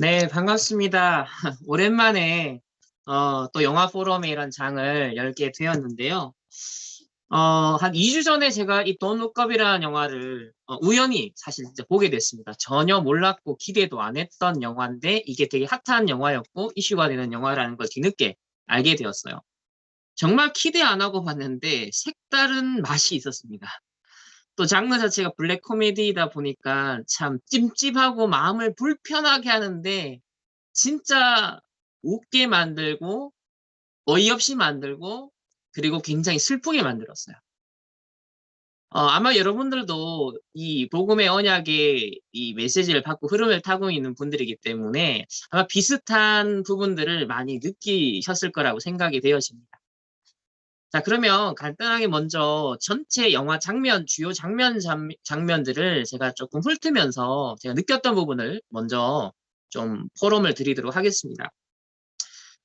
네, 반갑습니다. 오랜만에 또 영화 포럼에 이런 장을 열게 되었는데요. 한 2주 전에 제가 이 Don't Look Up이라는 영화를 우연히 사실 진짜 보게 됐습니다. 전혀 몰랐고 기대도 안 했던 영화인데 이게 되게 핫한 영화였고 이슈가 되는 영화라는 걸 뒤늦게 알게 되었어요. 정말 기대 안 하고 봤는데 색다른 맛이 있었습니다. 또 장르 자체가 블랙 코미디이다 보니까 참 찜찜하고 마음을 불편하게 하는데 진짜 웃게 만들고 어이없이 만들고 그리고 굉장히 슬프게 만들었어요. 아마 여러분들도 이 복음의 언약의 이 메시지를 받고 흐름을 타고 있는 분들이기 때문에 아마 비슷한 부분들을 많이 느끼셨을 거라고 생각이 되어집니다. 자, 그러면 간단하게 먼저 전체 영화 장면, 주요 장면들을 제가 조금 훑으면서 제가 느꼈던 부분을 먼저 좀 포럼을 드리도록 하겠습니다.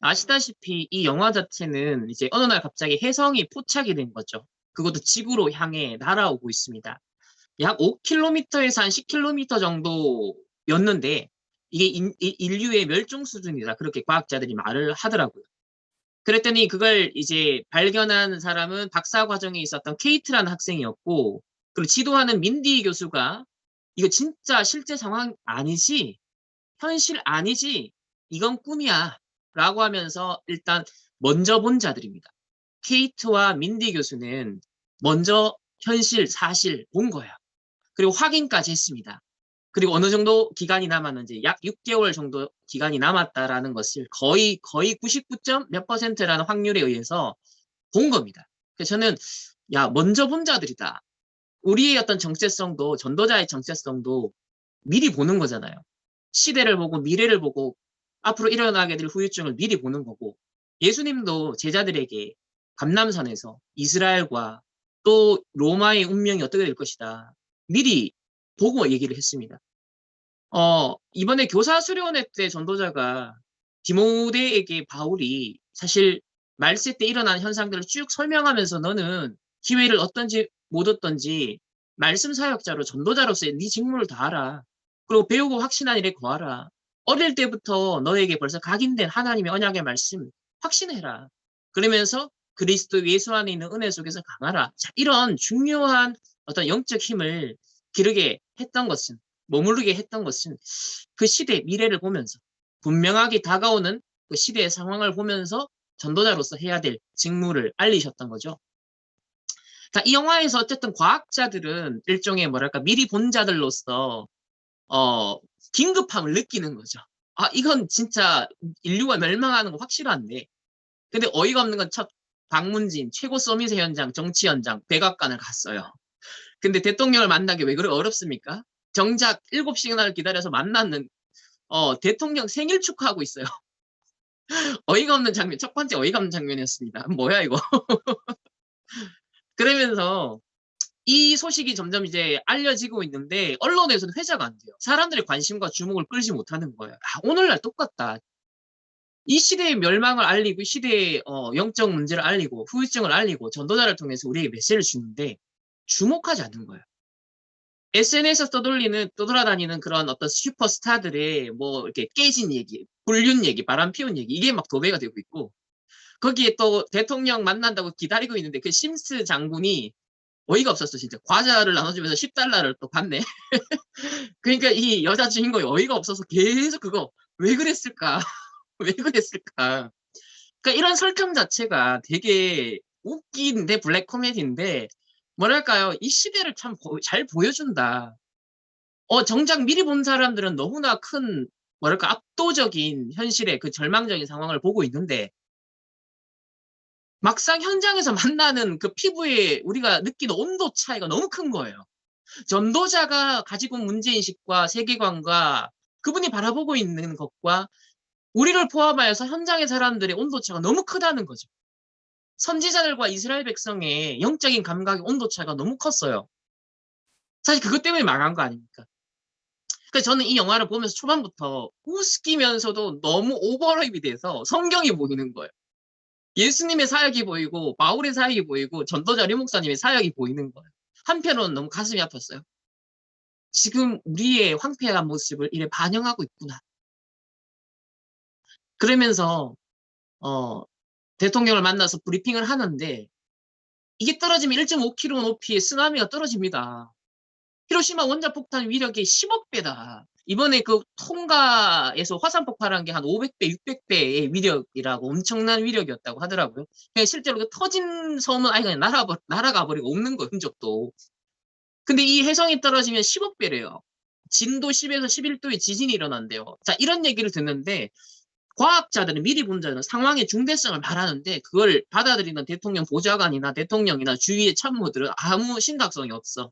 아시다시피 이 영화 자체는 이제 어느 날 갑자기 혜성이 포착이 된 거죠. 그것도 지구로 향해 날아오고 있습니다. 약 5km에서 한 10km 정도였는데 이게 인류의 멸종 수준이다. 그렇게 과학자들이 말을 하더라고요. 그랬더니 그걸 이제 발견한 사람은 박사 과정에 있었던 케이트라는 학생이었고, 그리고 지도하는 민디 교수가 이거 진짜 실제 상황 아니지? 현실 아니지? 이건 꿈이야. 라고 하면서 일단 먼저 본 자들입니다. 케이트와 민디 교수는 먼저 현실, 사실 본 거예요. 그리고 확인까지 했습니다. 그리고 어느 정도 기간이 남았는지 약 6개월 정도 기간이 남았다라는 것을 거의 99. 몇 퍼센트라는 확률에 의해서 본 겁니다. 그래서 저는 야 먼저 본 자들이다. 우리의 어떤 정체성도 전도자의 정체성도 미리 보는 거잖아요. 시대를 보고 미래를 보고 앞으로 일어나게 될 후유증을 미리 보는 거고 예수님도 제자들에게 감람산에서 이스라엘과 또 로마의 운명이 어떻게 될 것이다. 미리 보고 얘기를 했습니다. 이번에 교사 수련회 때 전도자가 디모데에게 바울이 사실 말세 때 일어난 현상들을 쭉 설명하면서 너는 기회를 얻든지 못 얻든지 말씀 사역자로 전도자로서의 네 직무를 다하라. 그리고 배우고 확신한 일에 거하라. 어릴 때부터 너에게 벌써 각인된 하나님의 언약의 말씀 확신해라. 그러면서 그리스도 예수 안에 있는 은혜 속에서 강하라. 자, 이런 중요한 어떤 영적 힘을 기르게 했던 것은 머무르게 했던 것은 그 시대 미래를 보면서 분명하게 다가오는 그 시대의 상황을 보면서 전도자로서 해야 될 직무를 알리셨던 거죠. 자, 이 영화에서 어쨌든 과학자들은 일종의 뭐랄까 미리 본 자들로서 어, 긴급함을 느끼는 거죠. 아, 이건 진짜 인류가 멸망하는 거 확실한데. 근데 어이가 없는 건 첫 방문진 최고 서밋의 현장 정치 현장 백악관을 갔어요. 근데 대통령을 만나기 왜 그래 어렵습니까? 정작 7시간을 기다려서 만났는 대통령 생일 축하하고 있어요. 어이가 없는 장면, 첫 번째 어이가 없는 장면이었습니다. 뭐야 이거? 그러면서 이 소식이 점점 이제 알려지고 있는데 언론에서는 회자가 안 돼요. 사람들의 관심과 주목을 끌지 못하는 거예요. 아, 오늘날 똑같다. 이 시대의 멸망을 알리고 이 시대의 영적 문제를 알리고 후유증을 알리고 전도자를 통해서 우리에게 메시지를 주는데 주목하지 않는 거예요. SNS에서 떠돌아다니는 그런 어떤 슈퍼스타들의 뭐 이렇게 깨진 얘기, 불륜 얘기, 바람 피운 얘기, 이게 막 도배가 되고 있고, 거기에 또 대통령 만난다고 기다리고 있는데 그 심스 장군이 어이가 없었어, 진짜. 과자를 나눠주면서 10달러를 또 받네. 그러니까 이 여자 주인공이 어이가 없어서 계속 그거, 왜 그랬을까? 왜 그랬을까? 그러니까 이런 설정 자체가 되게 웃긴데 블랙 코미디인데, 뭐랄까요, 이 시대를 참 잘 보여준다. 정작 미리 본 사람들은 너무나 큰, 뭐랄까, 압도적인 현실의 그 절망적인 상황을 보고 있는데, 막상 현장에서 만나는 그 피부에 우리가 느끼는 온도 차이가 너무 큰 거예요. 전도자가 가지고 온 문제인식과 세계관과 그분이 바라보고 있는 것과 우리를 포함하여서 현장의 사람들의 온도차가 너무 크다는 거죠. 선지자들과 이스라엘 백성의 영적인 감각의 온도차가 너무 컸어요. 사실 그것 때문에 망한 거 아닙니까? 그래서 저는 이 영화를 보면서 초반부터 웃기면서도 너무 오버랩이 돼서 성경이 보이는 거예요. 예수님의 사역이 보이고 바울의 사역이 보이고 전도자 리 목사님의 사역이 보이는 거예요. 한편으로는 너무 가슴이 아팠어요. 지금 우리의 황폐한 모습을 이래 반영하고 있구나. 그러면서 어, 대통령을 만나서 브리핑을 하는데 이게 떨어지면 1.5km 높이의 쓰나미가 떨어집니다. 히로시마 원자폭탄 위력이 10억 배다. 이번에 그 통가에서 화산 폭발한 게 한 500배, 600배의 위력이라고 엄청난 위력이었다고 하더라고요. 실제로 그 터진 섬은 아예 그냥 날아가 버리고 없는 거 흔적도. 근데 이 해성이 떨어지면 10억 배래요. 진도 10에서 11도의 지진이 일어난대요. 자, 이런 얘기를 듣는데 과학자들은 미리 본 자는 상황의 중대성을 말하는데 그걸 받아들이는 대통령 보좌관이나 대통령이나 주위의 참모들은 아무 심각성이 없어.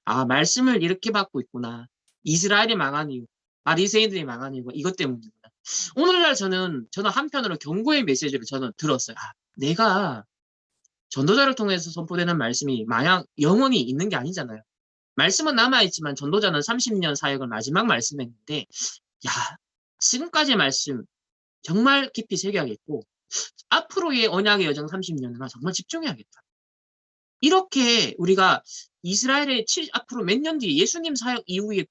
아, 말씀을 이렇게 받고 있구나. 이스라엘이 망한 이유, 바리새인들이 망한 이유가 이것 때문이구나. 오늘날 저는 한편으로 경고의 메시지를 저는 들었어요. 아, 내가 전도자를 통해서 선포되는 말씀이 마냥 영원히 있는 게 아니잖아요. 말씀은 남아있지만 전도자는 30년 사역을 마지막 말씀했는데, 야, 지금까지의 말씀 정말 깊이 새겨야겠고, 앞으로의 언약의 여정 30년은 정말 집중해야겠다. 이렇게 우리가 이스라엘의 앞으로 몇 년 뒤에 예수님 사역 이후에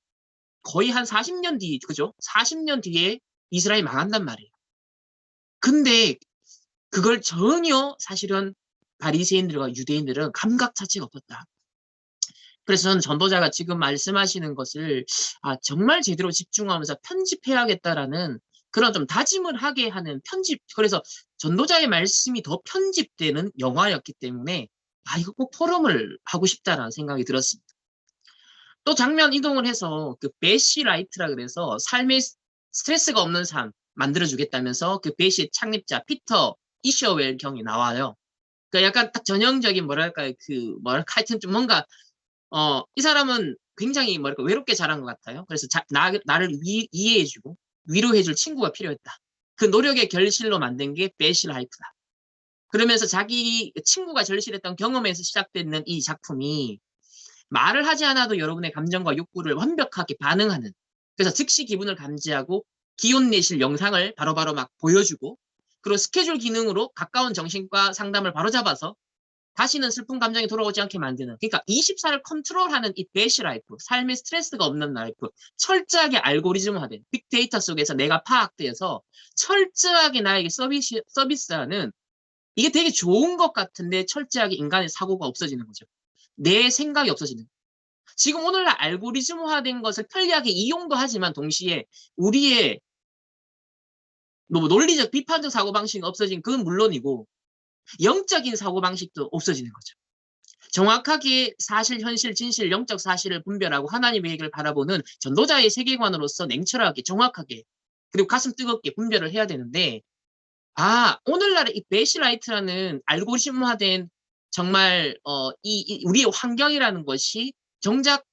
거의 한 40년 뒤, 그죠? 40년 뒤에 이스라엘이 망한단 말이에요. 근데 그걸 전혀 사실은 바리새인들과 유대인들은 감각 자체가 없었다. 그래서 저는 전도자가 지금 말씀하시는 것을 정말 제대로 집중하면서 편집해야겠다라는 그런 좀 다짐을 하게 하는 편집. 그래서 전도자의 말씀이 더 편집되는 영화였기 때문에 이거 꼭 포럼을 하고 싶다라는 생각이 들었습니다. 또 장면 이동을 해서 그 배시 라이트라 그래서 삶의 스트레스가 없는 삶 만들어주겠다면서 그 배시의 창립자 피터 이셔웰 경이 나와요. 그러니까 약간 딱 전형적인 뭐랄까요, 하여튼 좀 뭔가 이 사람은 굉장히 뭐랄까 외롭게 자란 것 같아요. 그래서 나를 이해해주고 위로해줄 친구가 필요했다. 그 노력의 결실로 만든 게 배시 라이프다. 그러면서 자기 친구가 절실했던 경험에서 시작되는 이 작품이 말을 하지 않아도 여러분의 감정과 욕구를 완벽하게 반응하는, 그래서 즉시 기분을 감지하고 기운 내실 영상을 바로바로 막 보여주고, 그리고 스케줄 기능으로 가까운 정신과 상담을 바로 잡아서 다시는 슬픈 감정이 돌아오지 않게 만드는, 그러니까 24를 컨트롤하는 이 배시 라이프, 삶의 스트레스가 없는 라이프, 철저하게 알고리즘화된 빅데이터 속에서 내가 파악돼서 철저하게 나에게 서비스하는, 이게 되게 좋은 것 같은데 철저하게 인간의 사고가 없어지는 거죠. 내 생각이 없어지는 거죠. 지금 오늘날 알고리즘화된 것을 편리하게 이용도 하지만 동시에 우리의 논리적 비판적 사고방식이 없어진, 그건 물론이고 영적인 사고방식도 없어지는 거죠. 정확하게 사실, 현실, 진실, 영적 사실을 분별하고 하나님의 얘기를 바라보는 전도자의 세계관으로서 냉철하게, 정확하게, 그리고 가슴 뜨겁게 분별을 해야 되는데, 오늘날의 이 배시라이트라는 알고리즘화된 정말, 우리의 환경이라는 것이 정작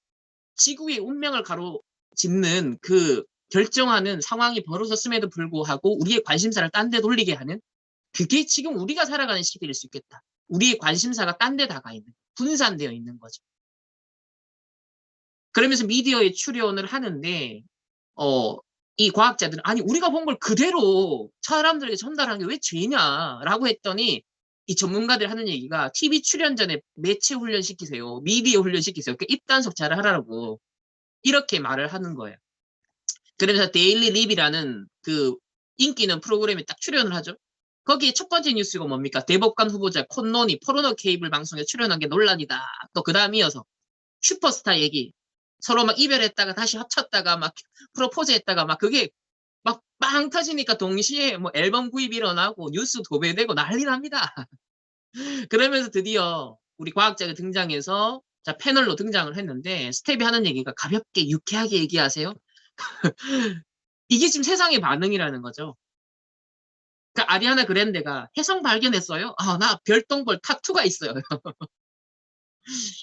지구의 운명을 가로짓는 그 결정하는 상황이 벌어졌음에도 불구하고 우리의 관심사를 딴 데 돌리게 하는, 그게 지금 우리가 살아가는 시기일 수 있겠다. 우리의 관심사가 딴 데 다가 있는, 분산되어 있는 거죠. 그러면서 미디어에 출연을 하는데, 이 과학자들은, 아니, 우리가 본 걸 그대로 사람들에게 전달하는 게 왜 죄냐라고 했더니, 이 전문가들 하는 얘기가 TV 출연 전에 매체 훈련 시키세요. 미디어 훈련 시키세요. 그러니까 입단속 잘 하라고. 이렇게 말을 하는 거예요. 그러면서 데일리 립이라는 그 인기 있는 프로그램에 딱 출연을 하죠. 거기에 첫 번째 뉴스가 뭡니까? 대법관 후보자 콘논이 포르노 케이블 방송에 출연한 게 논란이다. 또 그 다음 이어서 슈퍼스타 얘기. 서로 막 이별했다가 다시 합쳤다가 막 프로포즈했다가 막 그게 막 빵 터지니까 동시에 뭐 앨범 구입 일어나고 뉴스 도배되고 난리 납니다. 그러면서 드디어 우리 과학자가 등장해서 자 패널로 등장을 했는데 스텝이 하는 얘기가 가볍게 유쾌하게 얘기하세요. 이게 지금 세상의 반응이라는 거죠. 그러니까 아리아나 그랜데가 혜성 발견했어요. 나 별똥별 타투가 있어요.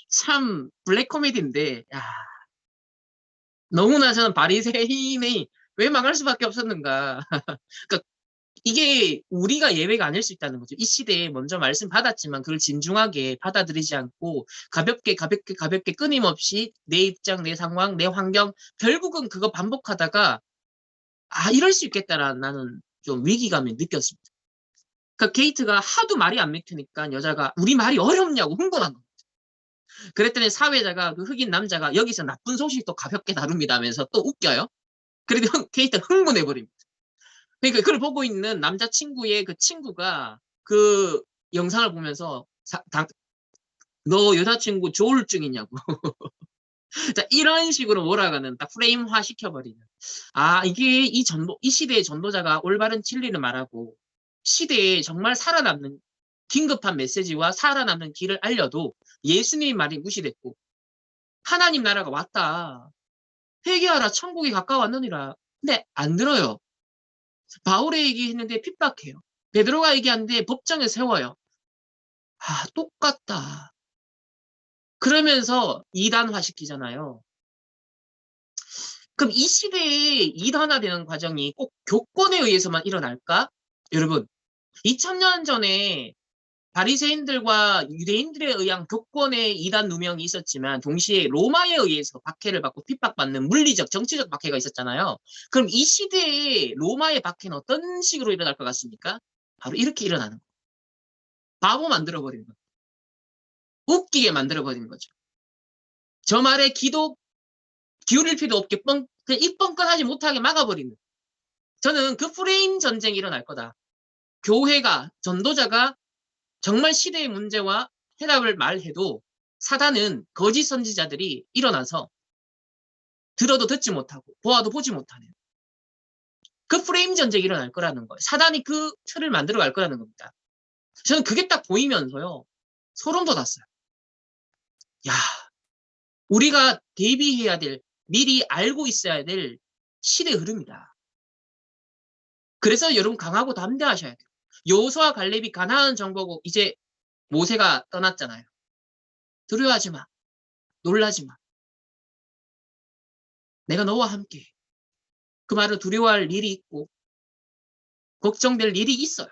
참 블랙 코미디인데 너무나 저는 바리새인이 왜 망할 수밖에 없었는가. 그러니까 이게 우리가 예외가 아닐 수 있다는 거죠. 이 시대에 먼저 말씀 받았지만 그걸 진중하게 받아들이지 않고 가볍게 끊임없이 내 입장, 내 상황, 내 환경, 결국은 그거 반복하다가 이럴 수 있겠다라는 나는 좀 위기감을 느꼈습니다. 그러니까 게이트가 하도 말이 안 맥히니까 여자가 우리 말이 어렵냐고 흥분한 거예요. 그랬더니 사회자가 그 흑인 남자가 여기서 나쁜 소식도 가볍게 다룹니다 하면서 또 웃겨요. 그래도 게이트가 흥분해버립니다. 그러니까 그걸 보고 있는 남자친구의 그 친구가 그 영상을 보면서 너 여자친구 조울증이냐고. 자, 이런 식으로 몰아가는 딱 프레임화 시켜버리는. 아, 이게 이 시대의 전도자가 올바른 진리를 말하고 시대에 정말 살아남는 긴급한 메시지와 살아남는 길을 알려도 예수님의 말이 무시됐고 하나님 나라가 왔다. 회개하라 천국이 가까웠느니라. 근데 안 들어요. 바울의 얘기했는데 핍박해요. 베드로가 얘기하는데 법정에 세워요. 아, 똑같다. 그러면서 이단화 시키잖아요. 그럼 이 시대에 이단화되는 과정이 꼭 교권에 의해서만 일어날까? 여러분, 2000년 전에 바리새인들과 유대인들에 의한 교권의 이단 누명이 있었지만 동시에 로마에 의해서 박해를 받고 핍박받는 물리적, 정치적 박해가 있었잖아요. 그럼 이 시대에 로마의 박해는 어떤 식으로 일어날 것 같습니까? 바로 이렇게 일어나는 거예요. 바보 만들어버리는 거예요. 웃기게 만들어버리는 거죠. 저 말에 기울일 필요 없게 그냥 입 뻥끗하지 못하게 막아버리는. 저는 그 프레임 전쟁이 일어날 거다. 교회가, 전도자가 정말 시대의 문제와 해답을 말해도 사단은 거짓 선지자들이 일어나서 들어도 듣지 못하고 보아도 보지 못하는 그 프레임 전쟁이 일어날 거라는 거예요. 사단이 그 틀을 만들어 갈 거라는 겁니다. 저는 그게 딱 보이면서요. 소름 돋았어요. 야, 우리가 대비해야 될, 미리 알고 있어야 될 시대 흐름이다. 그래서 여러분 강하고 담대하셔야 돼요. 여호수아 갈렙이 가나안 정복고 이제 모세가 떠났잖아요. 두려워하지 마. 놀라지 마. 내가 너와 함께. 그 말은 두려워할 일이 있고 걱정될 일이 있어요.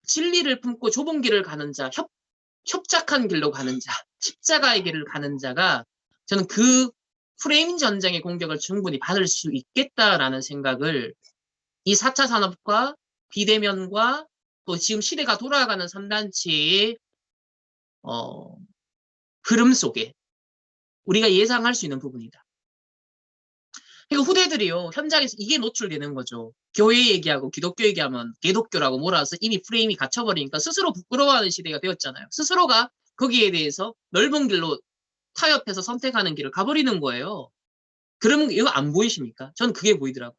진리를 품고 좁은 길을 가는 자, 협착한 길로 가는 자, 십자가의 길을 가는 자가 저는 그 프레임 전쟁의 공격을 충분히 받을 수 있겠다라는 생각을 이 4차 산업과 비대면과 또 지금 시대가 돌아가는 3단체의 흐름 속에 우리가 예상할 수 있는 부분이다. 그러니까 후대들이요, 현장에서 이게 노출되는 거죠. 교회 얘기하고 기독교 얘기하면 개독교라고 몰아서 이미 프레임이 갇혀버리니까 스스로 부끄러워하는 시대가 되었잖아요. 스스로가 거기에 대해서 넓은 길로 타협해서 선택하는 길을 가버리는 거예요. 그러면 이거 안 보이십니까? 저는 그게 보이더라고요.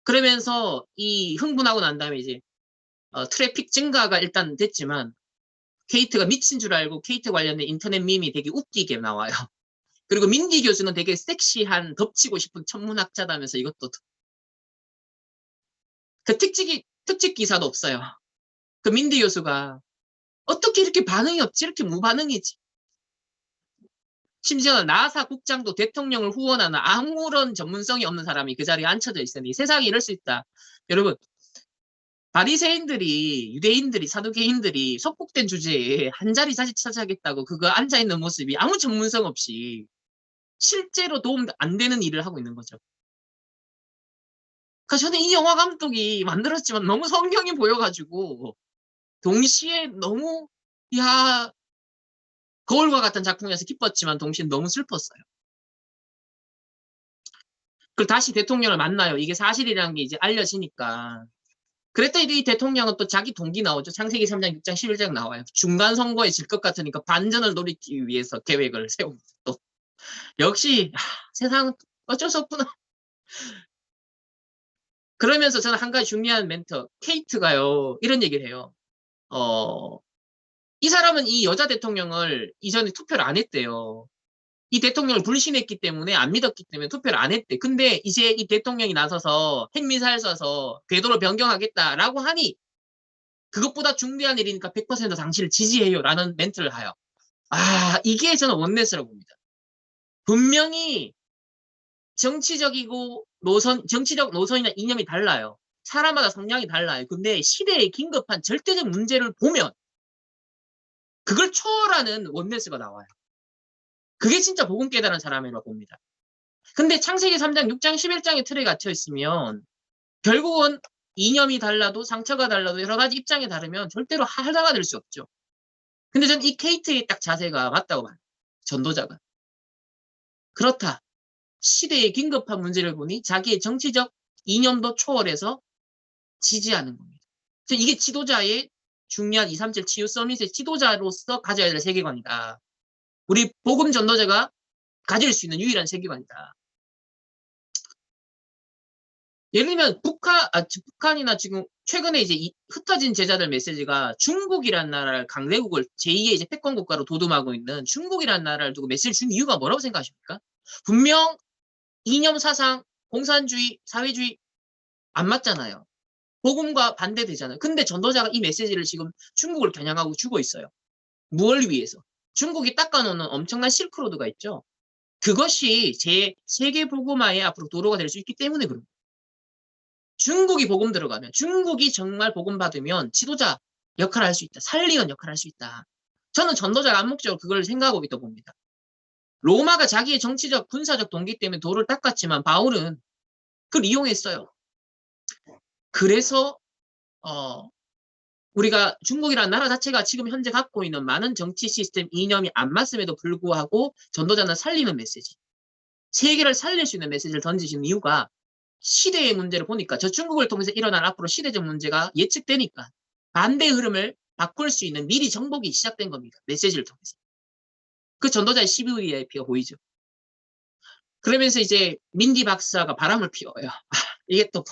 그러면서 이 흥분하고 난 다음에 이제 트래픽 증가가 일단 됐지만 케이트가 미친 줄 알고 케이트 관련된 인터넷 밈이 되게 웃기게 나와요. 그리고 민기 교수는 되게 섹시한 덮치고 싶은 천문학자다면서 이것도 그 특집 기사도 없어요. 그 민디 교수가 어떻게 이렇게 반응이 없지? 이렇게 무반응이지? 심지어 나사 국장도 대통령을 후원하는 아무런 전문성이 없는 사람이 그 자리에 앉혀져 있으니 세상에 이럴 수 있다. 여러분, 바리새인들이, 유대인들이, 사두개인들이 속국된 주제에 한 자리 다시 차지하겠다고 그거 앉아있는 모습이 아무 전문성 없이 실제로 도움 안 되는 일을 하고 있는 거죠. 그러니까 저는 이 영화 감독이 만들었지만 너무 성경이 보여가지고 동시에 너무 야 거울과 같은 작품이어서 기뻤지만 동시에 너무 슬펐어요. 그리고 다시 대통령을 만나요. 이게 사실이라는 게 이제 알려지니까. 그랬더니 이 대통령은 또 자기 동기 나오죠. 창세기 3장, 6장, 11장 나와요. 중간 선거에 질 것 같으니까 반전을 노리기 위해서 계획을 세우고 또 역시 세상 어쩔 수 없구나. 그러면서 저는 한 가지 중요한 멘트, 케이트가요 이런 얘기를 해요. 이 사람은 이 여자 대통령을 이전에 투표를 안 했대요. 이 대통령을 불신했기 때문에 안 믿었기 때문에 투표를 안 했대. 근데 이제 이 대통령이 나서서 핵미사일 쏴서 궤도를 변경하겠다라고 하니 그것보다 중대한 일이니까 100% 당신을 지지해요라는 멘트를 해요. 아, 이게 저는 원내스라고 봅니다. 분명히 정치적 노선이나 이념이 달라요. 사람마다 성향이 달라요. 근데 시대의 긴급한 절대적 문제를 보면 그걸 초월하는 원내스가 나와요. 그게 진짜 복음 깨달은 사람이라고 봅니다. 근데 창세기 3장, 6장, 11장의 틀에 갇혀 있으면 결국은 이념이 달라도 상처가 달라도 여러 가지 입장이 다르면 절대로 하나가 될 수 없죠. 근데 전 이 케이트의 딱 자세가 맞다고 봐요. 전도자가. 그렇다. 시대의 긴급한 문제를 보니 자기의 정치적 이념도 초월해서 지지하는 겁니다. 이게 지도자의 중요한 237 치유 서밋의 지도자로서 가져야 될 세계관이다. 우리 복음 전도자가 가질 수 있는 유일한 세계관이다. 예를 들면 북한이나 지금 최근에 이제 흩어진 제자들 메시지가 중국이란 나라를 강대국을 제2의 이제 패권 국가로 도둠하고 있는 중국이란 나라를 두고 메시지를 준 이유가 뭐라고 생각하십니까? 분명 이념 사상, 공산주의, 사회주의 안 맞잖아요. 복음과 반대되잖아요. 근데 전도자가 이 메시지를 지금 중국을 겨냥하고 주고 있어요. 무엇을 위해서? 중국이 닦아놓는 엄청난 실크로드가 있죠. 그것이 제 세계 복음화의 앞으로 도로가 될 수 있기 때문에 그럽니다. 중국이 복음 들어가면, 중국이 정말 복음 받으면 지도자 역할을 할 수 있다. 살리는 역할을 할 수 있다. 저는 전도자가 암묵적으로 그걸 생각하고 있다고 봅니다. 로마가 자기의 정치적, 군사적 동기 때문에 도를 닦았지만 바울은 그걸 이용했어요. 그래서 우리가 중국이라는 나라 자체가 지금 현재 갖고 있는 많은 정치 시스템 이념이 안 맞음에도 불구하고 전도자는 살리는 메시지, 세계를 살릴 수 있는 메시지를 던지시는 이유가 시대의 문제를 보니까 저 중국을 통해서 일어날 앞으로 시대적 문제가 예측되니까 반대의 흐름을 바꿀 수 있는 미리 정복이 시작된 겁니다. 메시지를 통해서. 그 전도자의 CVIP가 보이죠. 그러면서 이제 민디 박사가 바람을 피워요. 이게 또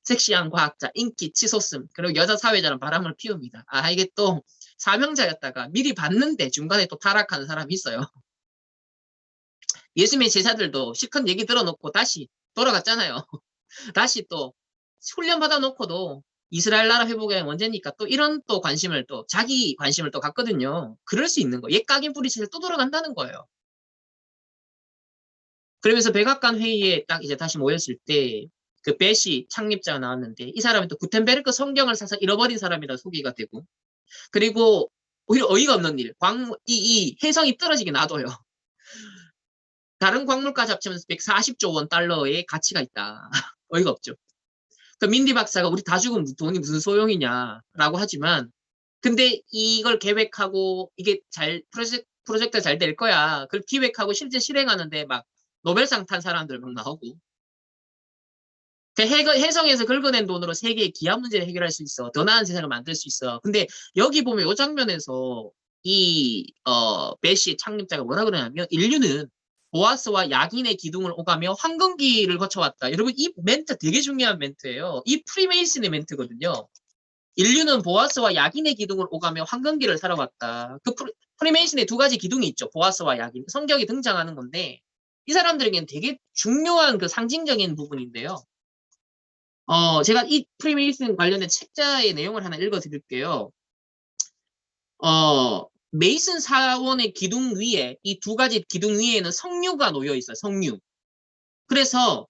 섹시한 과학자, 인기, 치솟음, 그리고 여자 사회자는 바람을 피웁니다. 이게 또 사명자였다가 미리 봤는데 중간에 또 타락하는 사람이 있어요. 예수님의 제자들도 실컷 얘기 들어놓고 다시 돌아갔잖아요. 다시 또 훈련 받아놓고도 이스라엘 나라 회복이 언제니까 또 이런 또 관심을 또 자기 관심을 또 갖거든요. 그럴 수 있는 거예요. 옛 까긴 뿌리채를 또 돌아간다는 거예요. 그러면서 백악관 회의에 딱 이제 다시 모였을 때 그 베시 창립자가 나왔는데 이 사람이 또 구텐베르크 성경을 사서 잃어버린 사람이라 소개가 되고, 그리고 오히려 어이가 없는 일, 이 해성이 떨어지게 놔둬요. 다른 광물까지 합치면서 140조 원 달러의 가치가 있다. 어이가 없죠. 그 민디 박사가 우리 다 죽으면 돈이 무슨 소용이냐라고 하지만, 근데 이걸 계획하고 이게 프로젝트가 잘 될 거야. 그걸 기획하고 실제 실행하는데 막 노벨상 탄 사람들 막 나오고. 그 해성에서 긁어낸 돈으로 세계의 기한 문제를 해결할 수 있어. 더 나은 세상을 만들 수 있어. 근데 여기 보면 이 장면에서 베시 창립자가 뭐라 그러냐면, 인류는 보아스와 약인의 기둥을 오가며 황금기를 거쳐왔다. 여러분, 이 멘트 되게 중요한 멘트예요. 이 프리메이슨의 멘트거든요. 인류는 보아스와 약인의 기둥을 오가며 황금기를 살아왔다. 그 프리메이슨의 두 가지 기둥이 있죠. 보아스와 약인. 성경에 등장하는 건데 이 사람들에게는 되게 중요한 그 상징적인 부분인데요. 제가 이 프리메이슨 관련된 책자의 내용을 하나 읽어드릴게요. 메이슨 사원의 기둥 위에, 이 두 가지 기둥 위에는 석류가 놓여 있어요. 석류. 그래서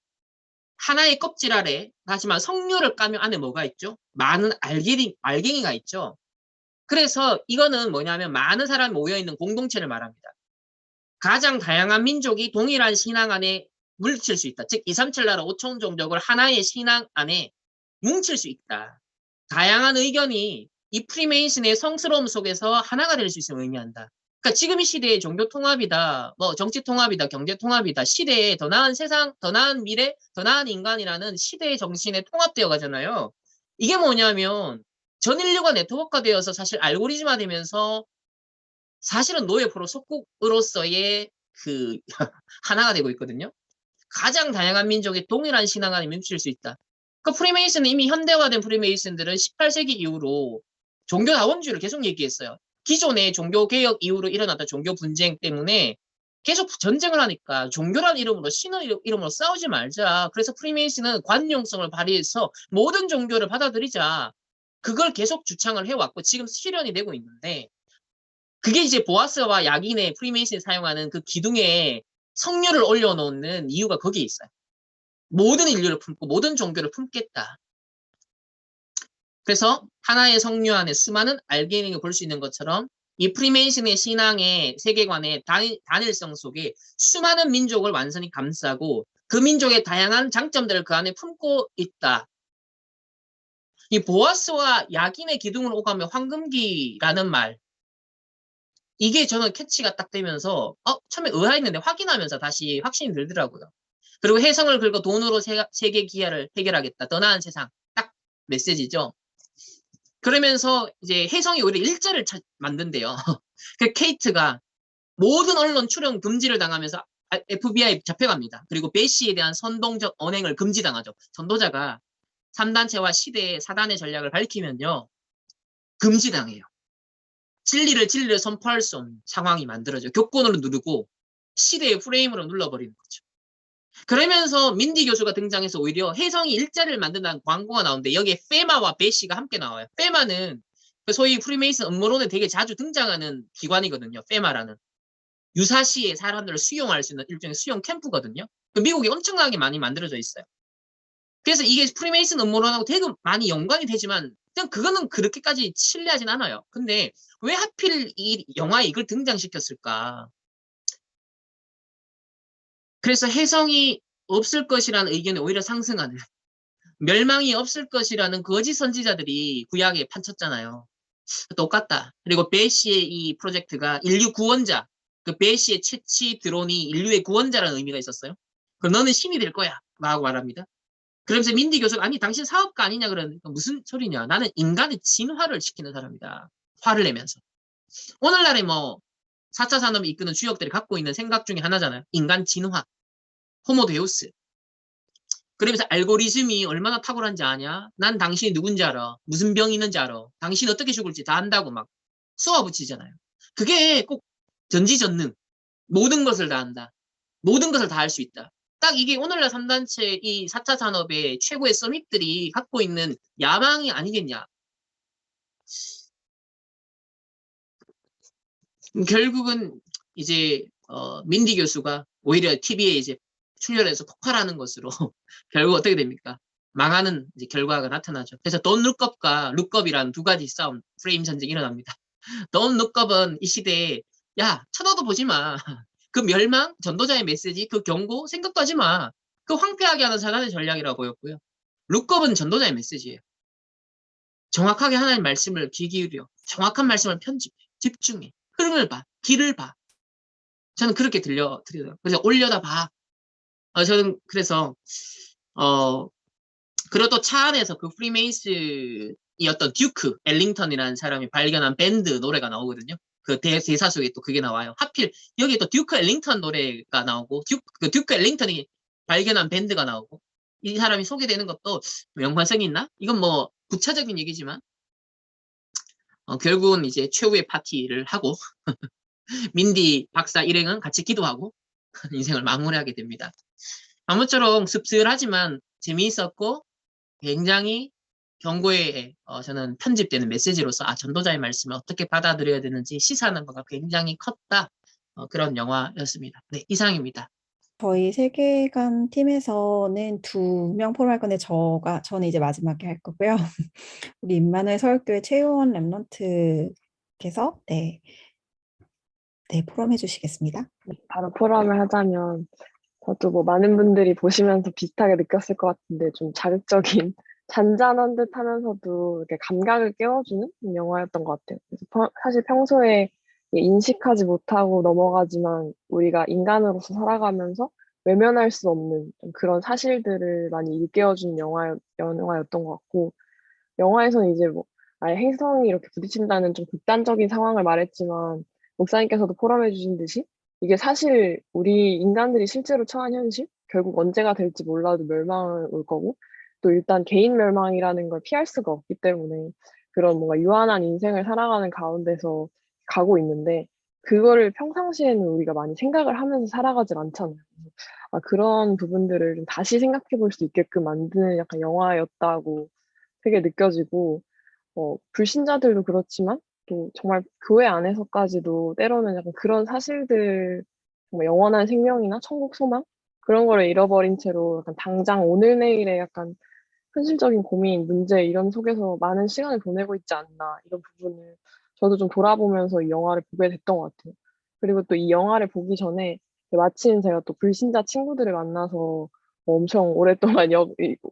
하나의 껍질 아래, 하지만 석류를 까면 안에 뭐가 있죠? 많은 알갱이가 있죠. 그래서 이거는 뭐냐면 많은 사람이 모여있는 공동체를 말합니다. 가장 다양한 민족이 동일한 신앙 안에 뭉칠 수 있다. 즉 237 나라 5천 종족을 하나의 신앙 안에 뭉칠 수 있다. 다양한 의견이 이 프리메이슨의 성스러움 속에서 하나가 될 수 있음을 의미한다. 그러니까 지금 이 시대의 종교 통합이다, 뭐 정치 통합이다, 경제 통합이다, 시대에 더 나은 세상, 더 나은 미래, 더 나은 인간이라는 시대의 정신에 통합되어 가잖아요. 이게 뭐냐면 전 인류가 네트워크화되어서 사실 알고리즘화 되면서 사실은 노예 프로 속국으로서의 그 하나가 되고 있거든요. 가장 다양한 민족이 동일한 신앙 안에 뭉칠 수 있다. 그 프리메이슨은 이미 현대화된 프리메이슨들은 18세기 이후로 종교 다원주의를 계속 얘기했어요. 기존의 종교 개혁 이후로 일어났던 종교 분쟁 때문에 계속 전쟁을 하니까 종교란 이름으로 신의 이름으로 싸우지 말자. 그래서 프리메이슨은 관용성을 발휘해서 모든 종교를 받아들이자. 그걸 계속 주창을 해왔고 지금 실현이 되고 있는데, 그게 이제 보아스와 약인의 프리메이슨이 사용하는 그 기둥에 석류를 올려놓는 이유가 거기에 있어요. 모든 인류를 품고 모든 종교를 품겠다. 그래서 하나의 석류 안에 수많은 알갱이를 볼 수 있는 것처럼 이 프리메이슨의 신앙의 세계관의 단일성 속에 수많은 민족을 완전히 감싸고 그 민족의 다양한 장점들을 그 안에 품고 있다. 이 보아스와 약인의 기둥을 오가며 황금기라는 말, 이게 저는 캐치가 딱 되면서 처음에 의아했는데 확인하면서 다시 확신이 들더라고요. 그리고 혜성을 긁어 돈으로 세계 기아를 해결하겠다. 더 나은 세상. 딱 메시지죠. 그러면서 이제 혜성이 오히려 일자를 만든대요. 그 케이트가 모든 언론 출연 금지를 당하면서 FBI 잡혀갑니다. 그리고 베시에 대한 선동적 언행을 금지당하죠. 전도자가 3단체와 시대의 사단의 전략을 밝히면요. 금지당해요. 진리를 선포할 수 없는 상황이 만들어져요. 교권으로 누르고 시대의 프레임으로 눌러버리는 거죠. 그러면서 민디 교수가 등장해서 오히려 혜성이 일자리를 만든다는 광고가 나오는데 여기에 페마와 베시가 함께 나와요. 페마는 소위 프리메이슨 음모론에 되게 자주 등장하는 기관이거든요. 페마라는. 유사시에 사람들을 수용할 수 있는 일종의 수용 캠프거든요. 미국에 엄청나게 많이 만들어져 있어요. 그래서 이게 프리메이슨 음모론하고 되게 많이 연관이 되지만 그냥 그거는 그렇게까지 신뢰하진 않아요. 근데 왜 하필 이 영화에 이걸 등장시켰을까? 그래서 혜성이 없을 것이라는 의견이 오히려 상승하는 멸망이 없을 것이라는 거짓 선지자들이 구약에 판쳤잖아요. 똑같다. 그리고 베시의 이 프로젝트가 인류 구원자, 그 베시의 채취 드론이 인류의 구원자라는 의미가 있었어요. 그럼 너는 신이 될 거야. 라고 말합니다. 그러면서 민디 교수가 아니 당신 사업가 아니냐 그러니까 무슨 소리냐. 나는 인간의 진화를 시키는 사람이다. 화를 내면서. 오늘날에 뭐 4차 산업이 이끄는 주역들이 갖고 있는 생각 중에 하나잖아요. 인간 진화. 호모데우스. 그러면서 알고리즘이 얼마나 탁월한지 아냐? 난 당신이 누군지 알아. 무슨 병이 있는지 알아. 당신이 어떻게 죽을지 다 안다고 막 쏘아붙이잖아요. 그게 꼭 전지전능. 모든 것을 다 안다. 모든 것을 다 할 수 있다. 딱 이게 오늘날 3단체 이 4차 산업의 최고의 서밋들이 갖고 있는 야망이 아니겠냐. 결국은 이제 민디 교수가 오히려 TV에 이제 출연해서 폭발하는 것으로 결국 어떻게 됩니까? 망하는 이제 결과가 나타나죠. 그래서 돈 룩업과 룩업이라는 두 가지 싸움, 프레임 전쟁이 일어납니다. 돈 룩업은 이 시대에 야 쳐다도 보지 마. 그 멸망, 전도자의 메시지, 그 경고 생각도 하지 마. 그 황폐하게 하는 사단의 전략이라고 보였고요. 룩업은 전도자의 메시지예요. 정확하게 하나님 말씀을 귀 기울여. 정확한 말씀을 편집해. 집중해. 흐름을 봐. 길을 봐. 저는 그렇게 드려요. 그래서 올려다 봐. 저는 그래서 어 그리고 또 차 안에서 그 프리메이슨이었던 듀크 엘링턴이라는 사람이 발견한 밴드 노래가 나오거든요. 그 대사 속에 또 그게 나와요. 하필 여기에 또 듀크 엘링턴 노래가 나오고 그 듀크 엘링턴이 발견한 밴드가 나오고 이 사람이 소개되는 것도 연관성이 있나? 이건 뭐 부차적인 얘기지만 결국은 이제 최후의 파티를 하고 민디 박사 일행은 같이 기도하고 인생을 마무리하게 됩니다. 아무쪼록 씁쓸하지만 재미있었고 굉장히 경고에 저는 편집되는 메시지로서 전도자의 말씀을 어떻게 받아들여야 되는지 시사하는 바가 굉장히 컸다. 그런 영화였습니다. 네, 이상입니다. 저희 세계관 팀에서는 2명 포럼할 건데 저는 이제 마지막에 할 거고요. 우리 임마누엘 서울교회 최유원 랩런트께서 네, 포럼해 주시겠습니다. 바로 포럼을 하자면 저도 뭐 많은 분들이 보시면서 비슷하게 느꼈을 것 같은데 좀 자극적인 잔잔한 듯 하면서도 이렇게 감각을 깨워주는 영화였던 것 같아요. 그래서 사실 평소에 인식하지 못하고 넘어가지만 우리가 인간으로서 살아가면서 외면할 수 없는 좀 그런 사실들을 많이 일깨워주는 영화였던 것 같고, 영화에서는 이제 뭐 아예 행성이 이렇게 부딪힌다는 좀 극단적인 상황을 말했지만 목사님께서도 포럼해 주신 듯이 이게 사실 우리 인간들이 실제로 처한 현실, 결국 언제가 될지 몰라도 멸망을 올 거고, 또 일단 개인 멸망이라는 걸 피할 수가 없기 때문에 그런 뭔가 유한한 인생을 살아가는 가운데서 가고 있는데, 그거를 평상시에는 우리가 많이 생각을 하면서 살아가질 않잖아요. 그런 부분들을 좀 다시 생각해 볼 수 있게끔 만드는 약간 영화였다고 되게 느껴지고, 불신자들도 그렇지만 또 정말 교회 안에서까지도 때로는 약간 그런 사실들, 정말 영원한 생명이나 천국 소망 그런 거를 잃어버린 채로 약간 당장 오늘 내일의 약간 현실적인 고민, 문제 이런 속에서 많은 시간을 보내고 있지 않나, 이런 부분을 저도 좀 돌아보면서 이 영화를 보게 됐던 것 같아요. 그리고 또 이 영화를 보기 전에 마침 제가 또 불신자 친구들을 만나서 엄청 오랫동안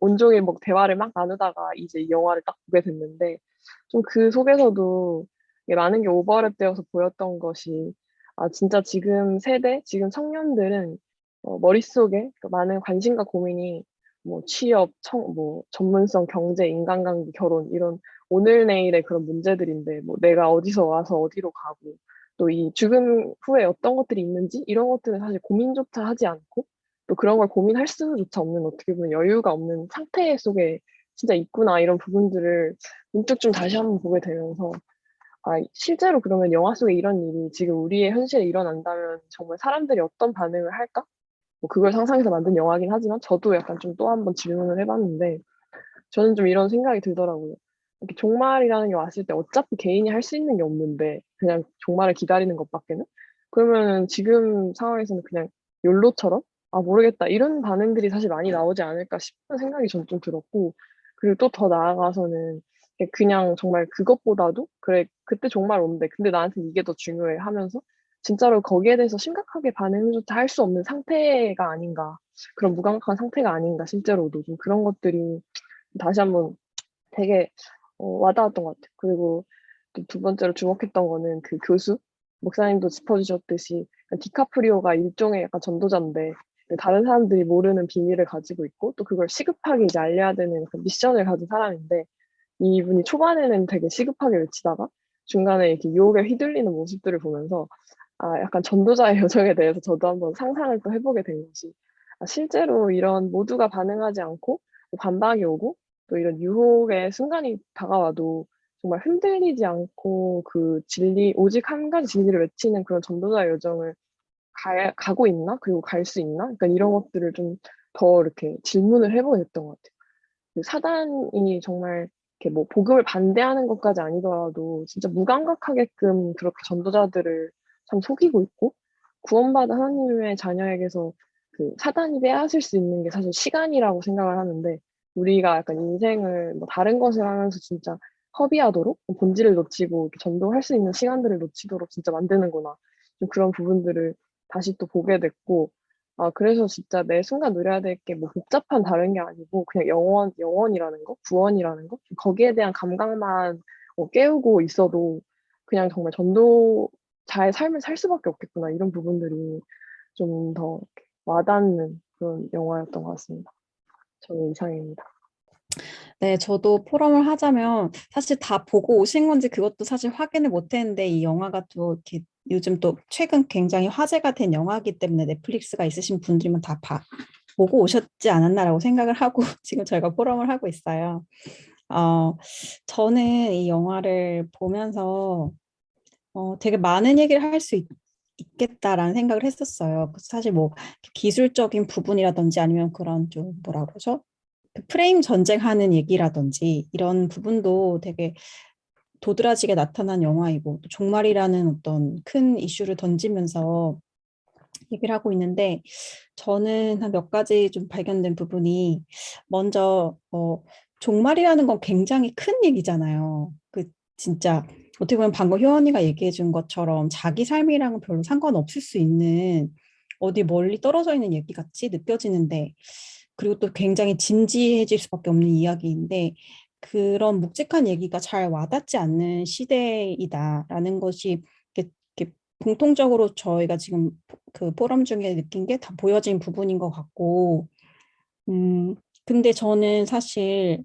온종일 뭐 대화를 막 나누다가 이제 이 영화를 딱 보게 됐는데, 좀 그 속에서도 많은 게 오버랩되어서 보였던 것이, 진짜 지금 세대, 지금 청년들은 머릿속에 그 많은 관심과 고민이 뭐 취업, 뭐 전문성, 경제, 인간관계, 결혼 이런 오늘 내일의 그런 문제들인데 뭐 내가 어디서 와서 어디로 가고 또 이 죽음 후에 어떤 것들이 있는지 이런 것들은 사실 고민조차 하지 않고 또 그런 걸 고민할 수조차 없는 어떻게 보면 여유가 없는 상태 속에 진짜 있구나 이런 부분들을 문득 좀 다시 한번 보게 되면서 실제로 그러면 영화 속에 이런 일이 지금 우리의 현실에 일어난다면 정말 사람들이 어떤 반응을 할까? 뭐 그걸 상상해서 만든 영화긴 하지만 저도 약간 좀 또 한 번 질문을 해봤는데 저는 좀 이런 생각이 들더라고요. 이렇게 종말이라는 게 왔을 때 어차피 개인이 할 수 있는 게 없는데 그냥 종말을 기다리는 것밖에는 그러면은 지금 상황에서는 그냥 욜로처럼 모르겠다 이런 반응들이 사실 많이 나오지 않을까 싶은 생각이 전 좀 들었고 그리고 또 더 나아가서는 그냥 정말 그것보다도 그래 그때 종말 온대 근데 나한테 이게 더 중요해 하면서 진짜로 거기에 대해서 심각하게 반응조차 할 수 없는 상태가 아닌가 그런 무감각한 상태가 아닌가 실제로도 좀 그런 것들이 다시 한번 되게 와닿았던 것 같아요. 그리고 또 두 번째로 주목했던 거는 그 교수 목사님도 짚어주셨듯이 디카프리오가 일종의 약간 전도자인데 다른 사람들이 모르는 비밀을 가지고 있고 또 그걸 시급하게 이제 알려야 되는 그 미션을 가진 사람인데 이분이 초반에는 되게 시급하게 외치다가 중간에 이렇게 유혹에 휘둘리는 모습들을 보면서 약간 전도자의 여정에 대해서 저도 한번 상상을 또 해보게 된 것이 실제로 이런 모두가 반응하지 않고 또 반박이 오고 또 이런 유혹의 순간이 다가와도 정말 흔들리지 않고 그 진리, 오직 한 가지 진리를 외치는 그런 전도자의 여정을 가고 있나? 그리고 갈 수 있나? 그러니까 이런 것들을 좀 더 이렇게 질문을 해보게 됐던 것 같아요. 그 사단이 정말 이렇게 뭐 복음을 반대하는 것까지 아니더라도 진짜 무감각하게끔 그렇게 전도자들을 참 속이고 있고 구원받은 하나님의 자녀에게서 그 사단이 빼앗을 수 있는 게 사실 시간이라고 생각을 하는데 우리가 약간 인생을 뭐 다른 것을 하면서 진짜 허비하도록 본질을 놓치고 이렇게 전도할 수 있는 시간들을 놓치도록 진짜 만드는구나. 좀 그런 부분들을 다시 또 보게 됐고 그래서 진짜 매 순간 누려야 될 게 뭐 복잡한 다른 게 아니고 그냥 영원이라는 거, 구원이라는 거, 거기에 대한 감각만 깨우고 있어도 그냥 정말 전도자의 삶을 살 수밖에 없겠구나. 이런 부분들이 좀 더 와닿는 그런 영화였던 것 같습니다. 저는 이상입니다. 네, 저도 포럼을 하자면 사실 다 보고 오신 건지 그것도 사실 확인을 못 했는데 이 영화가 또 이렇게 요즘 또 최근 굉장히 화제가 된 영화이기 때문에 넷플릭스가 있으신 분들이면 다 보고 오셨지 않았나라고 생각을 하고 지금 저희가 포럼을 하고 있어요. 어, 저는 이 영화를 보면서 되게 많은 얘기를 할 수 있겠다라는 생각을 했었어요. 사실 뭐 기술적인 부분이라든지 아니면 그런 좀 뭐라 그러죠? 그 프레임 전쟁하는 얘기라든지 이런 부분도 되게 도드라지게 나타난 영화이고 또 종말이라는 어떤 큰 이슈를 던지면서 얘기를 하고 있는데 저는 한 몇 가지 좀 발견된 부분이 먼저 종말이라는 건 굉장히 큰 얘기잖아요. 그 진짜 어떻게 보면 방금 효원이가 얘기해 준 것처럼 자기 삶이랑은 별로 상관없을 수 있는 어디 멀리 떨어져 있는 얘기 같이 느껴지는데 그리고 또 굉장히 진지해질 수밖에 없는 이야기인데 그런 묵직한 얘기가 잘 와닿지 않는 시대이다라는 것이 이렇게 공통적으로 저희가 지금 그 포럼 중에 느낀 게 다 보여진 부분인 것 같고, 음, 근데 저는 사실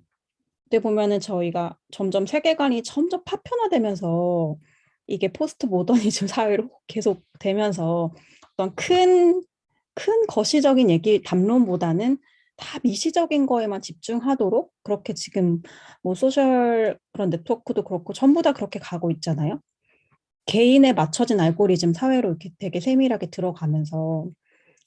그때 보면은 저희가 점점 세계관이 점점 파편화되면서 이게 포스트 모더니즘 사회로 계속 되면서 어떤 큰 거시적인 얘기 담론보다는 다 미시적인 거에만 집중하도록 그렇게 지금 뭐 소셜 그런 네트워크도 그렇고 전부 다 그렇게 가고 있잖아요. 개인에 맞춰진 알고리즘 사회로 이렇게 되게 세밀하게 들어가면서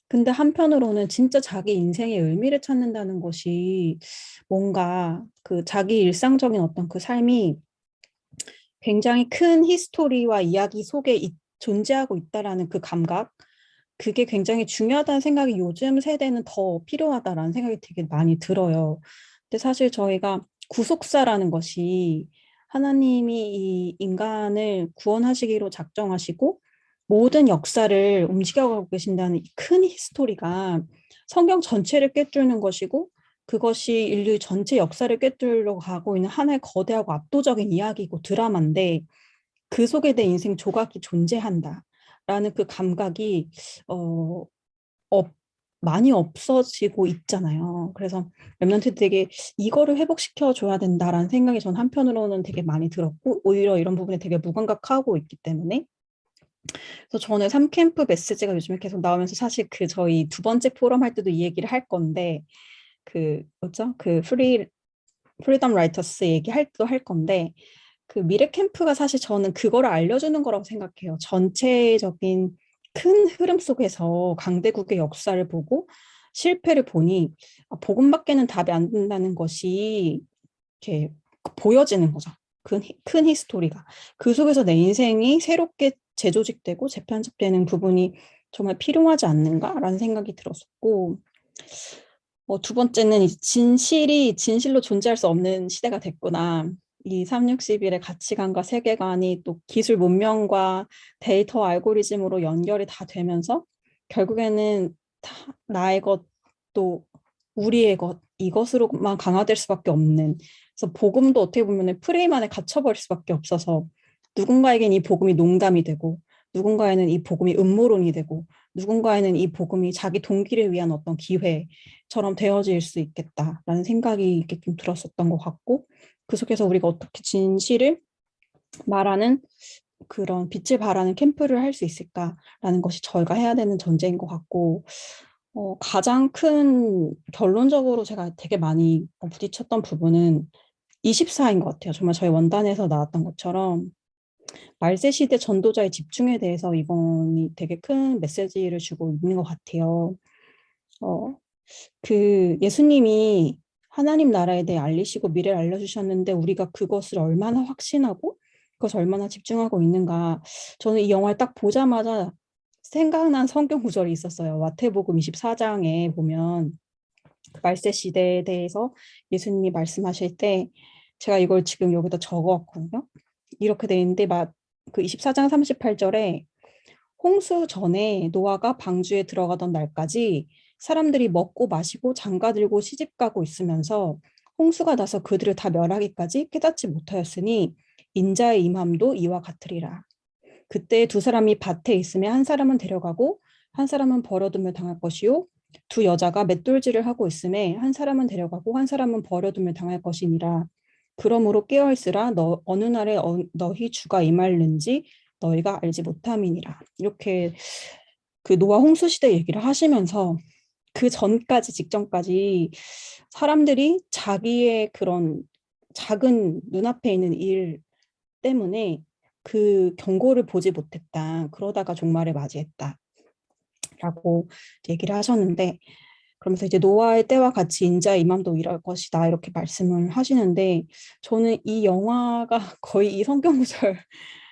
근데 한편으로는 진짜 자기 인생의 의미를 찾는다는 것이 뭔가 그 자기 일상적인 어떤 그 삶이 굉장히 큰 히스토리와 이야기 속에 존재하고 있다라는 그 감각, 그게 굉장히 중요하다는 생각이 요즘 세대는 더 필요하다라는 생각이 되게 많이 들어요. 근데 사실 저희가 구속사라는 것이 하나님이 이 인간을 구원하시기로 작정하시고 모든 역사를 움직여가고 계신다는 이 큰 히스토리가 성경 전체를 꿰뚫는 것이고 그것이 인류 전체 역사를 꿰뚫러 가고 있는 하나의 거대하고 압도적인 이야기고 드라마인데 그 속에 내 인생 조각이 존재한다라는 그 감각이 어, 많이 없어지고 있잖아요. 그래서 랩런트 되게 이거를 회복시켜 줘야 된다라는 생각이 전 한편으로는 되게 많이 들었고 오히려 이런 부분에 되게 무감각하고 있기 때문에 그래서 저는 3캠프 메시지가 요즘에 계속 나오면서 사실 그 저희 두 번째 포럼 할 때도 이 얘기를 할 건데 그 뭐죠? 그 프리덤 라이터스 얘기할 때도 할 건데 그 미래 캠프가 사실 저는 그거를 알려주는 거라고 생각해요. 전체적인 큰 흐름 속에서 강대국의 역사를 보고 실패를 보니 복음밖에는 답이 안 된다는 것이 이렇게 보여지는 거죠. 큰 히스토리가. 그 속에서 내 인생이 새롭게 재조직되고 재편집되는 부분이 정말 필요하지 않는가라는 생각이 들었었고, 두 번째는 이제 진실이 진실로 존재할 수 없는 시대가 됐구나. 이 361의 가치관과 세계관이 또 기술 문명과 데이터 알고리즘으로 연결이 다 되면서 결국에는 다 나의 것, 또 우리의 것, 이것으로만 강화될 수밖에 없는. 그래서 복음도 어떻게 보면 프레임 안에 갇혀버릴 수밖에 없어서 누군가에겐 이 복음이 농담이 되고 누군가에는 이 복음이 음모론이 되고 누군가에는 이 복음이 자기 동기를 위한 어떤 기회처럼 되어질 수 있겠다라는 생각이 이렇게 좀 들었었던 것 같고 그 속에서 우리가 어떻게 진실을 말하는 그런 빛을 발하는 캠프를 할 수 있을까라는 것이 저희가 해야 되는 전제인 것 같고 가장 큰 결론적으로 제가 되게 많이 부딪혔던 부분은 24인 것 같아요. 정말 저희 원단에서 나왔던 것처럼 말세 시대 전도자의 집중에 대해서 이번이 되게 큰 메시지를 주고 있는 것 같아요. 어, 그 예수님이 하나님 나라에 대해 알리시고 미래를 알려주셨는데 우리가 그것을 얼마나 확신하고 그것을 얼마나 집중하고 있는가. 저는 이 영화를 딱 보자마자 생각난 성경 구절이 있었어요. 마태복음 24장에 보면 그 말세 시대에 대해서 예수님이 말씀하실 때 제가 이걸 지금 여기다 적어왔거든요. 이렇게 돼 있는데 그 24장 38절에 홍수 전에 노아가 방주에 들어가던 날까지 사람들이 먹고 마시고 장가들고 시집가고 있으면서 홍수가 나서 그들을 다 멸하기까지 깨닫지 못하였으니 인자의 임함도 이와 같으리라. 그때 두 사람이 밭에 있으며 한 사람은 데려가고 한 사람은 버려두며 당할 것이요 두 여자가 맷돌질을 하고 있음에 한 사람은 데려가고 한 사람은 버려두며 당할 것이니라. 그러므로 깨어 있으라 어느 날에 너희 주가 임할는지 너희가 알지 못함이니라. 이렇게 그 노아 홍수 시대 얘기를 하시면서 그 전까지 직전까지 사람들이 자기의 그런 작은 눈앞에 있는 일 때문에 그 경고를 보지 못했다. 그러다가 종말을 맞이했다. 라고 얘기를 하셨는데 그러면서 이제 노아의 때와 같이 인자의 임함도 이럴 것이다 이렇게 말씀을 하시는데 저는 이 영화가 거의 이 성경 구절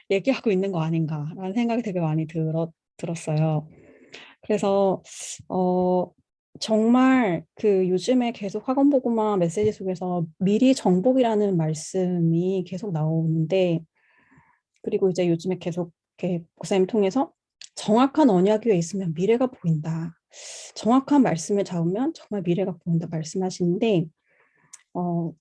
얘기하고 있는 거 아닌가라는 생각이 되게 많이 들었어요. 그래서 정말 그 요즘에 계속 학원보고마 메시지 속에서 미리 정복이라는 말씀이 계속 나오는데 그리고 이제 요즘에 계속 이렇게 목사님 통해서 정확한 언약 위에 있으면 미래가 보인다. 정확한 말씀을 잡으면 정말 미래가 보인다 말씀하시는데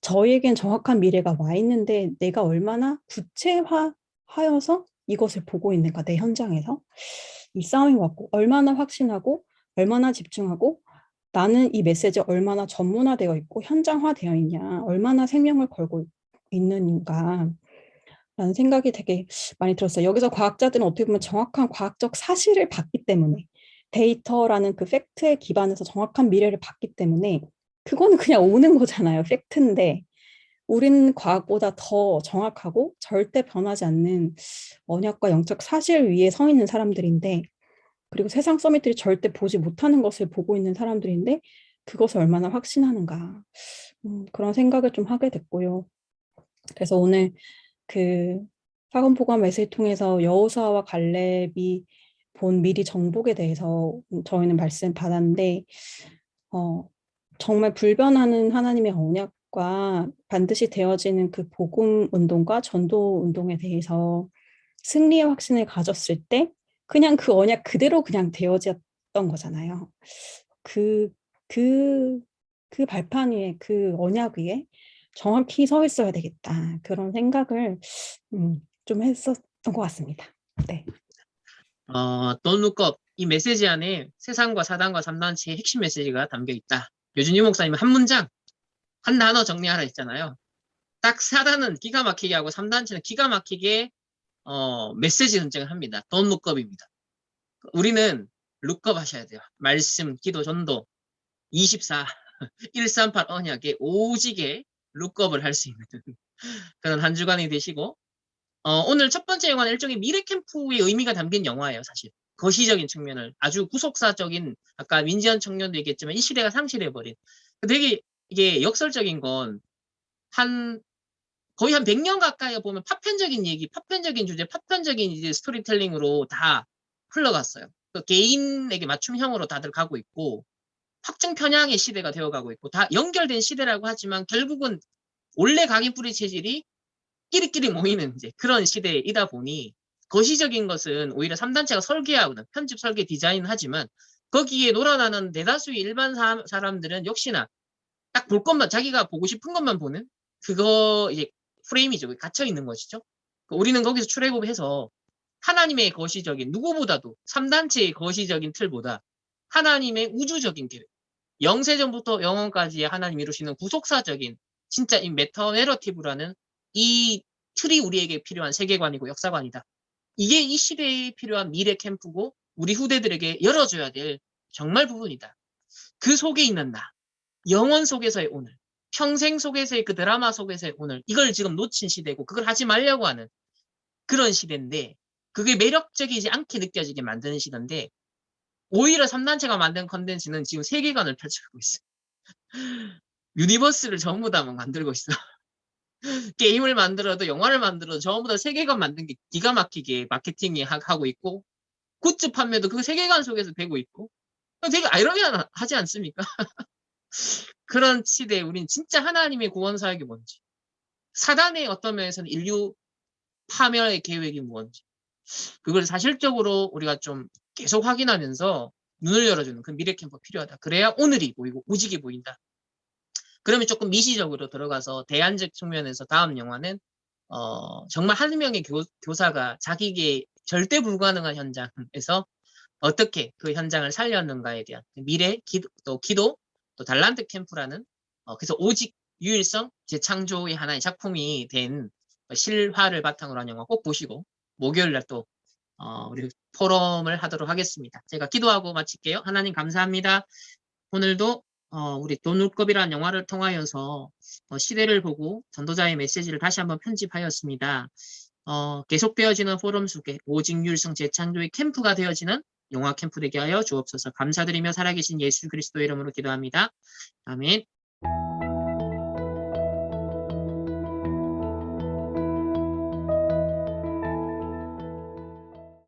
저희에겐 정확한 미래가 와 있는데 내가 얼마나 구체화하여서 이것을 보고 있는가 내 현장에서 이 싸움인 것 같고 얼마나 확신하고 얼마나 집중하고 나는 이 메시지에 얼마나 전문화되어 있고 현장화되어 있냐 얼마나 생명을 걸고 있는가 라는 생각이 되게 많이 들었어요. 여기서 과학자들은 어떻게 보면 정확한 과학적 사실을 봤기 때문에 데이터라는 그 팩트에 기반해서 정확한 미래를 봤기 때문에 그거는 그냥 오는 거잖아요. 팩트인데 우리는 과학보다 더 정확하고 절대 변하지 않는 언약과 영적 사실 위에 서 있는 사람들인데 그리고 세상 서밋들이 절대 보지 못하는 것을 보고 있는 사람들인데 그것을 얼마나 확신하는가 그런 생각을 좀 하게 됐고요. 그래서 오늘 그 사건포괄 매스를 통해서 여호수아와 갈렙이 본 미리 정복에 대해서 저희는 말씀 받았는데 정말 불변하는 하나님의 언약과 반드시 되어지는 그 복음 운동과 전도 운동에 대해서 승리의 확신을 가졌을 때 그냥 그 언약 그대로 그냥 되어졌던 거잖아요. 그, 그, 그 발판 위에 그 언약 위에 정확히 서 있어야 되겠다. 그런 생각을 좀 했었던 것 같습니다. 네. Don't look up 이 메시지 안에 세상과 사단과 3단체의 핵심 메시지가 담겨 있다. 요준유 목사님은 한 문장, 한 단어 정리하라 했잖아요. 딱 사단은 기가 막히게 하고 3단체는 기가 막히게 메시지 선정을 합니다. 돈 룩업입니다. 우리는 룩업 하셔야 돼요. 말씀, 기도, 전도, 24, 138 언약에 오지게 룩업을 할 수 있는 그런 한 주간이 되시고 오늘 첫 번째 영화는 일종의 미래 캠프의 의미가 담긴 영화예요. 사실 거시적인 측면을 아주 구속사적인 아까 민지연 청년도 얘기했지만 이 시대가 상실해버린 되게 이게 역설적인 건 거의 한 100년 가까이 보면 파편적인 얘기, 파편적인 주제, 파편적인 이제 스토리텔링으로 다 흘러갔어요. 개인에게 맞춤형으로 다들 가고 있고 확증 편향의 시대가 되어가고 있고 다 연결된 시대라고 하지만 결국은 원래 각인 뿌리 체질이 끼리끼리 모이는 이제 그런 시대이다 보니 거시적인 것은 오히려 3단체가 설계하거나 편집 설계 디자인 하지만 거기에 놀아나는 대다수의 일반 사람들은 역시나 딱 볼 것만 자기가 보고 싶은 것만 보는 그거 이제 프레임이죠. 갇혀 있는 것이죠. 우리는 거기서 출애굽해서 하나님의 거시적인 누구보다도 3단체의 거시적인 틀보다 하나님의 우주적인 계획 영세전부터 영원까지의 하나님 이루시는 구속사적인 진짜 이 메타 내러티브라는 이 틀이 우리에게 필요한 세계관이고 역사관이다. 이게 이 시대에 필요한 미래 캠프고 우리 후대들에게 열어줘야 될 정말 부분이다. 그 속에 있는 나, 영원 속에서의 오늘, 평생 속에서의 그 드라마 속에서의 오늘 이걸 지금 놓친 시대고 그걸 하지 말려고 하는 그런 시대인데 그게 매력적이지 않게 느껴지게 만드는 시대인데 오히려 3단체가 만든 컨텐츠는 지금 세계관을 펼쳐가고 있어. 유니버스를 전부 다 만들고 있어. 게임을 만들어도 영화를 만들어도 전부 다 세계관 만든 게 기가 막히게 마케팅이 하고 있고 굿즈 판매도 그 세계관 속에서 되고 있고 되게 아이러니하지 않습니까? 그런 시대에 우린 진짜 하나님의 구원 사역이 뭔지 사단의 어떤 면에서는 인류 파멸의 계획이 뭔지 그걸 사실적으로 우리가 좀 계속 확인하면서 눈을 열어주는 그 미래 캠프가 필요하다. 그래야 오늘이 보이고 오직이 보인다. 그러면 조금 미시적으로 들어가서 대안적 측면에서 다음 영화는 정말 한 명의 교사가 자기에게 절대 불가능한 현장에서 어떻게 그 현장을 살렸는가에 대한 미래 기도 또 달란트 캠프라는 그래서 오직 유일성 재창조의 하나의 작품이 된 실화를 바탕으로 한 영화 꼭 보시고 목요일날 또 우리 포럼을 하도록 하겠습니다. 제가 기도하고 마칠게요. 하나님 감사합니다. 오늘도 우리 돈울급이라는 영화를 통하여서 시대를 보고 전도자의 메시지를 다시 한번 편집하였습니다. 계속되어지는 포럼 속에 오직 유일성 재창조의 캠프가 되어지는 영화 캠프 되게 하여 주옵소서. 감사드리며 살아계신 예수 그리스도 이름으로 기도합니다. 아멘.